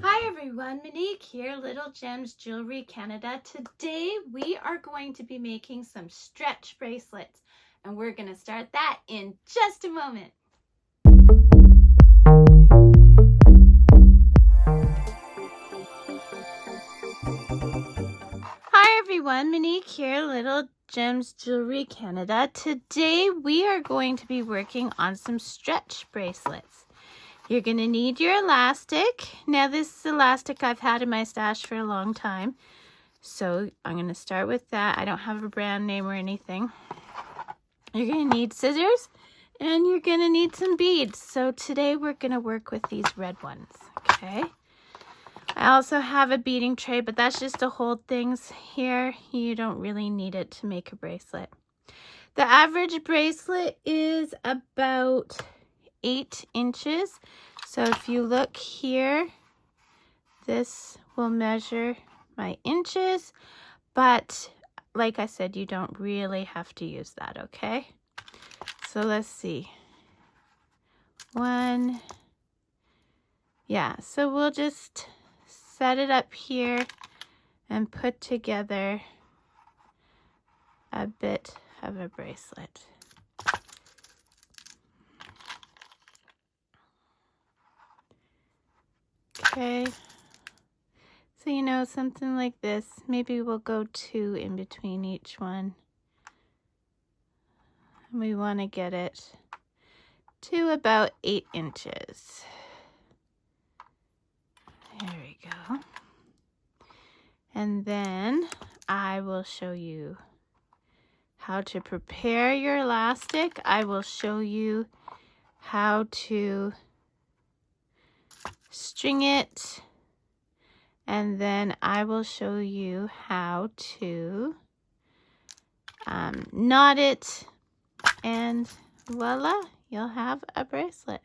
Hi everyone, Monique here, Little Gems Jewelry Canada. Today we are going to be making some stretch bracelets, and we're going to start that in just a moment. Hi everyone, Monique here, Little Gems Jewelry Canada. Today we are going to be working on some stretch bracelets. You're going to need your elastic. Now this elastic I've had in my stash for a long time, so I'm going to start with that. I don't have a brand name or anything. You're going to need scissors and you're going to need some beads. So today we're going to work with these red ones, okay? I also have a beading tray, but that's just to hold things here. You don't really need it to make a bracelet. The average bracelet is about 8 inches. So if you look here, this will measure my inches, but like I said, you don't really have to use that, okay? So let's see. So we'll just set it up here and put together a bit of a bracelet. Okay, so you know, something like this, maybe we'll go 2 in between each one. And we want to get it to about 8 inches. There we go. And then I will show you how to prepare your elastic. I will show you how to string it, and then I will show you how to knot it, and voila, you'll have a bracelet.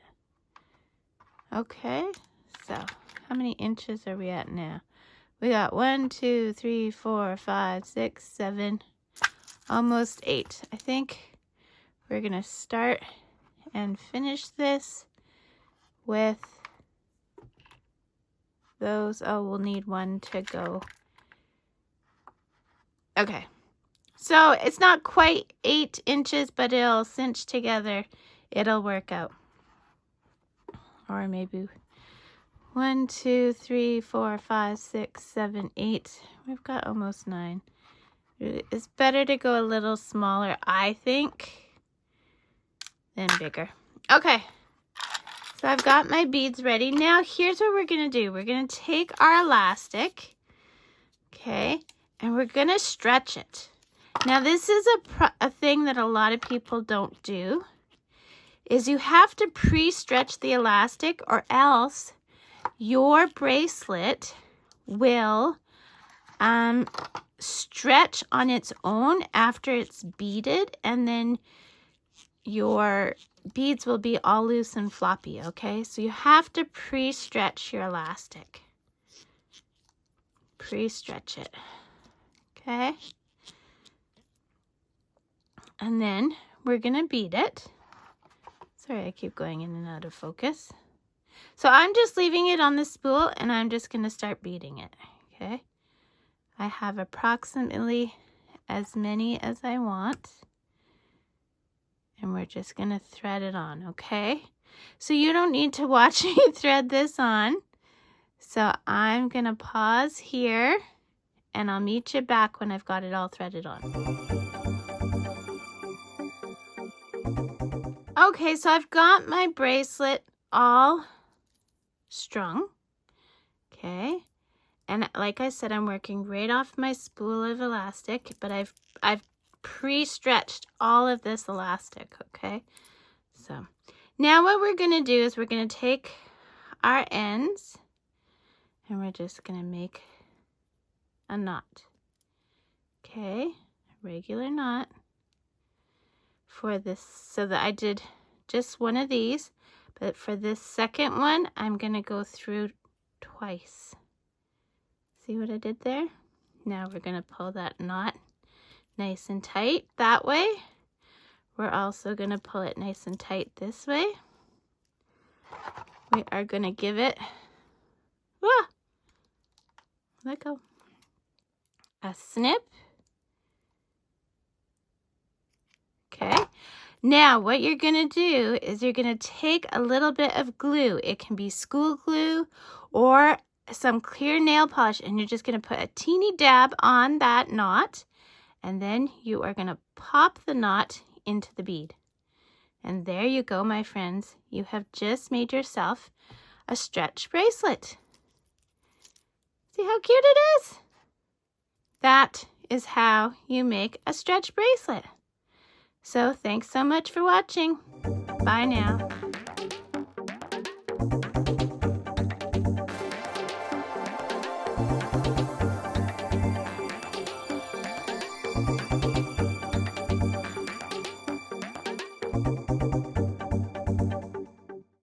Okay, so how many inches are we at now? We got 1, 2, 3, 4, 5, 6, 7, almost 8. I think we're gonna start and finish this with those. Oh, we'll need one to go. Okay, so it's not quite 8 inches, but it'll cinch together. It'll work out. Or maybe 1, 2, 3, 4, 5, 6, 7, 8. We've got almost 9. It's better to go a little smaller, I think, than bigger. Okay, so I've got my beads ready. Now here's what we're going to do. We're going to take our elastic, okay, and we're going to stretch it. Now this is a thing that a lot of people don't do, is you have to pre-stretch the elastic, or else your bracelet will stretch on its own after it's beaded, and then your beads will be all loose and floppy, okay? So you have to pre-stretch your elastic. Pre-stretch it, okay? And then we're gonna bead it. Sorry, I keep going in and out of focus. So I'm just leaving it on the spool, and I'm just gonna start beading it, okay? I have approximately as many as I want, and we're just gonna thread it on, okay? So you don't need to watch me thread this on. So I'm gonna pause here, and I'll meet you back when I've got it all threaded on. Okay, so I've got my bracelet all strung, okay? And like I said, I'm working right off my spool of elastic, but I've pre-stretched all of this elastic, okay? So now what we're gonna do is we're gonna take our ends and we're just gonna make a knot, okay? A regular knot for this, so that I did just one of these, but for this second one, I'm gonna go through twice. See what I did there? Now we're gonna pull that knot nice and tight that way. We're also going to pull it nice and tight this way. We are going to give it, let go, a snip. Okay. Now what you're going to do is you're going to take a little bit of glue. It can be school glue or some clear nail polish, and you're just going to put a teeny dab on that knot, and then you are going to pop the knot into the bead. And there you go, my friends. You have just made yourself a stretch bracelet. See how cute it is? That is how you make a stretch bracelet. So thanks so much for watching. Bye now.